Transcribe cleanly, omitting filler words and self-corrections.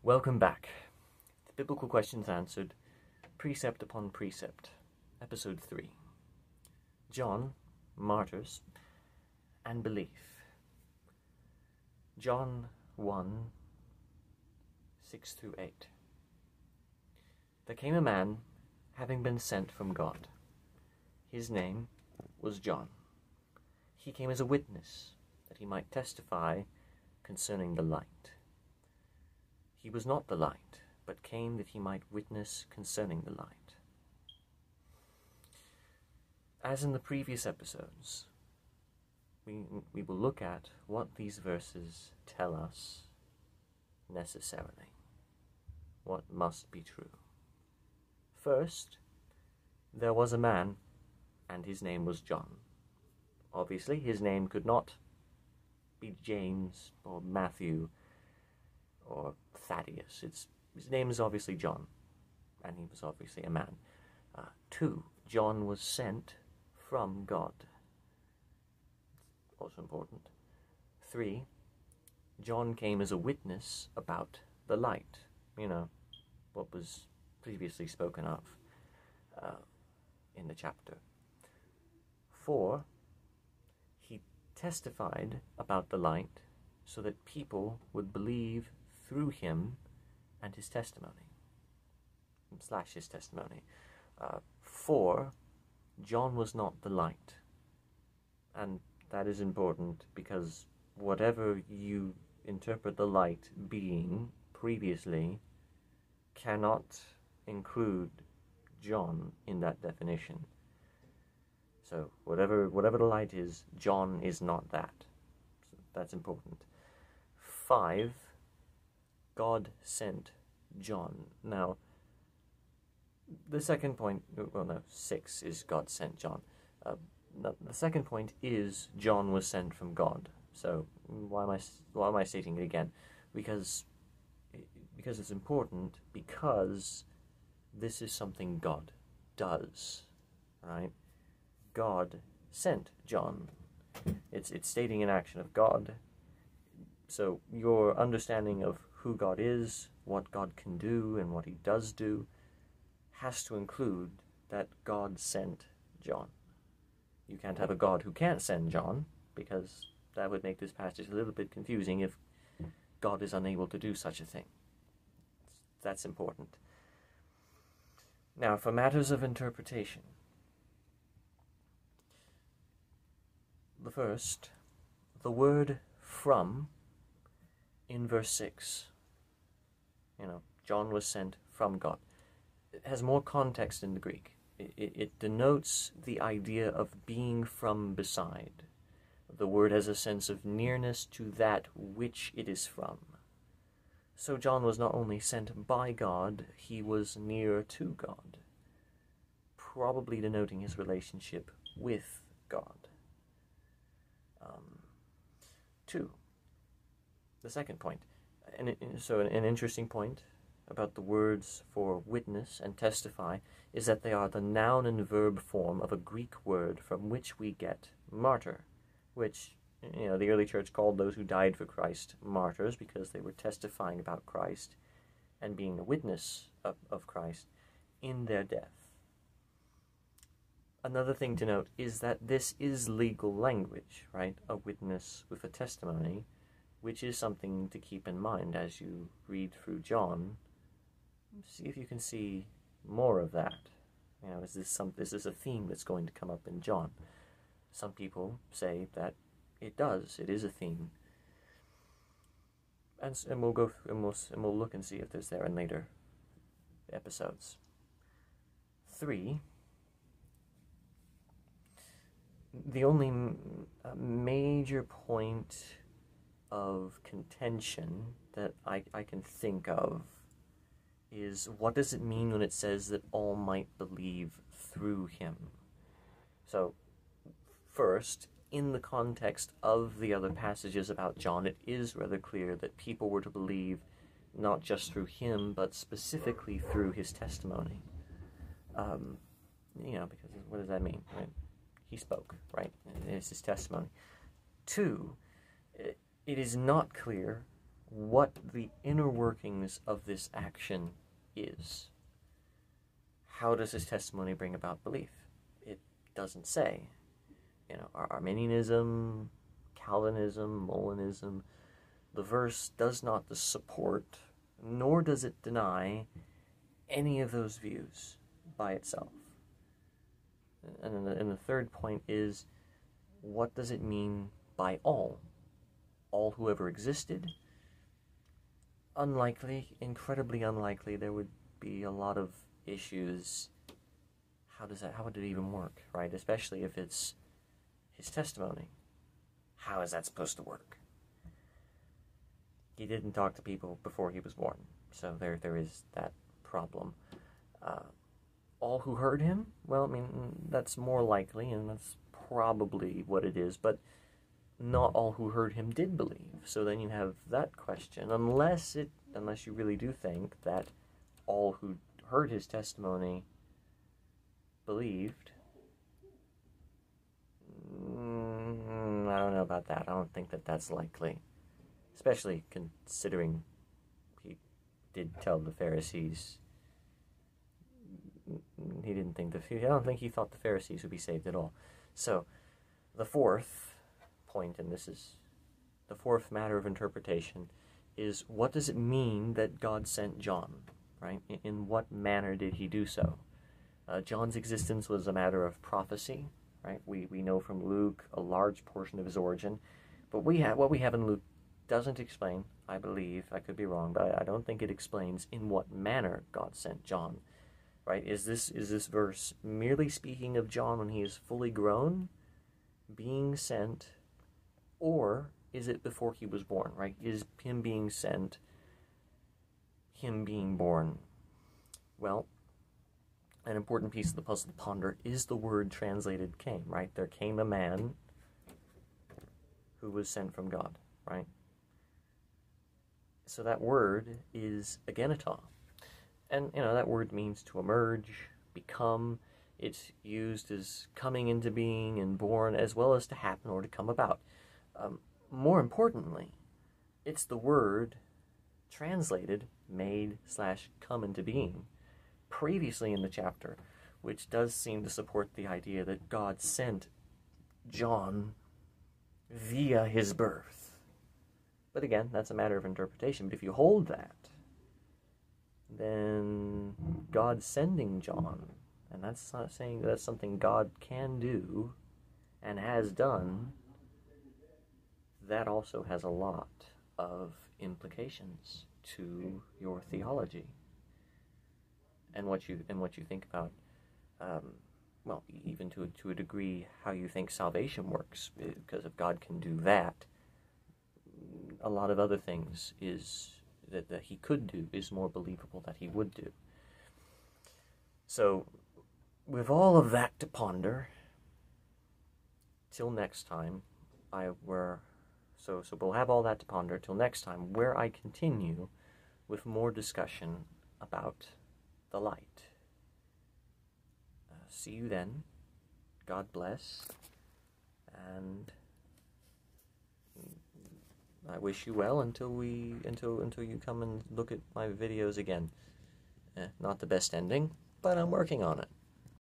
Welcome back. The Biblical Questions Answered, Precept upon Precept, Episode 3. John, Martyrs, and Belief. John 1, 6 through 8. There came a man, having been sent from God. His name was John. He came as a witness, that he might testify concerning the light. He was not the light, but came that he might witness concerning the light. As in the previous episodes, we will look at what these verses tell us necessarily, what must be true. First, there was a man, and his name was John. Obviously, his name could not be James or Matthew or Thaddeus. His name is obviously John, and he was obviously a man. 2, John was sent from God. Also important. 3, John came as a witness about the light. What was previously spoken of in the chapter. 4, he testified about the light so that people would believe through him and his testimony, / his testimony. 4, John was not the light. And that is important because whatever you interpret the light being previously cannot include John in that definition. So whatever the light is, John is not that. So that's important. 5, God sent John. Now, the second point, 6 is God sent John. The second point is John was sent from God. So why am I stating it again? Because it's important, because this is something God does, right? God sent John. It's stating an action of God. So your understanding of who God is, what God can do, and what he does do has to include that God sent John. You can't have a God who can't send John, because that would make this passage a little bit confusing if God is unable to do such a thing. That's important. Now, for matters of interpretation, the first, the word from in verse 6, John was sent from God. It has more context in the Greek. It denotes the idea of being from beside. The word has a sense of nearness to that which it is from. So John was not only sent by God, he was near to God, probably denoting his relationship with God. 2, the second point. An interesting point about the words for witness and testify is that they are the noun and verb form of a Greek word from which we get martyr, which the early church called those who died for Christ martyrs because they were testifying about Christ and being a witness of Christ in their death. Another thing to note is that this is legal language, right? A witness with a testimony, which is something to keep in mind as you read through John. See if you can see more of that. Is this a theme that's going to come up in John? Some people say that it does. It is a theme, and we'll go through, and we'll look and see if there's there in later episodes. 3. The only major point of contention that I can think of is, what does it mean when it says that all might believe through him? So, first, in the context of the other passages about John, it is rather clear that people were to believe not just through him, but specifically through his testimony. Because what does that mean, right? He spoke, right? It is his testimony. 2, it is not clear what the inner workings of this action is. How does his testimony bring about belief? It doesn't say. Arminianism, Calvinism, Molinism, the verse does not support, nor does it deny any of those views by itself. And the third point is, what does it mean by all? All who ever existed? Unlikely, incredibly unlikely. There would be a lot of issues. How would it even work, right? Especially if it's his testimony. How is that supposed to work? He didn't talk to people before he was born, so there is that problem. All who heard him? Well, I mean, that's more likely, and that's probably what it is, but not all who heard him did believe. So then you have that question, unless you really do think that all who heard his testimony believed. I don't know about that. I don't think that that's likely, especially considering he did tell the Pharisees. I don't think he thought the Pharisees would be saved at all. So, the fourth point, and this is the fourth matter of interpretation, is what does it mean that God sent John, right? In what manner did he do so? John's existence was a matter of prophecy, right? We know from Luke a large portion of his origin, but what we have in Luke doesn't explain, I believe, I could be wrong, but I don't think it explains in what manner God sent John. Right? Is this verse merely speaking of John when he is fully grown, being sent, or is it before he was born? Right? Is him being sent, him being born? Well, an important piece of the puzzle to ponder is the word translated came. Right? There came a man who was sent from God. Right? So that word is agenatā. And, that word means to emerge, become. It's used as coming into being and born, as well as to happen or to come about. More importantly, it's the word translated made/come into being previously in the chapter, which does seem to support the idea that God sent John via his birth. But again, that's a matter of interpretation. But if you hold that, then God sending John, and that's not saying that's something God can do and has done, that also has a lot of implications to your theology and what you think about, even to a degree, how you think salvation works. Because if God can do that, a lot of other things that he could do is more believable that he would do. So, with all of that to ponder, till next time, so we'll have all that to ponder till next time, where I continue with more discussion about the light. See you then. God bless, and I wish you well until you come and look at my videos again. Not the best ending, but I'm working on it.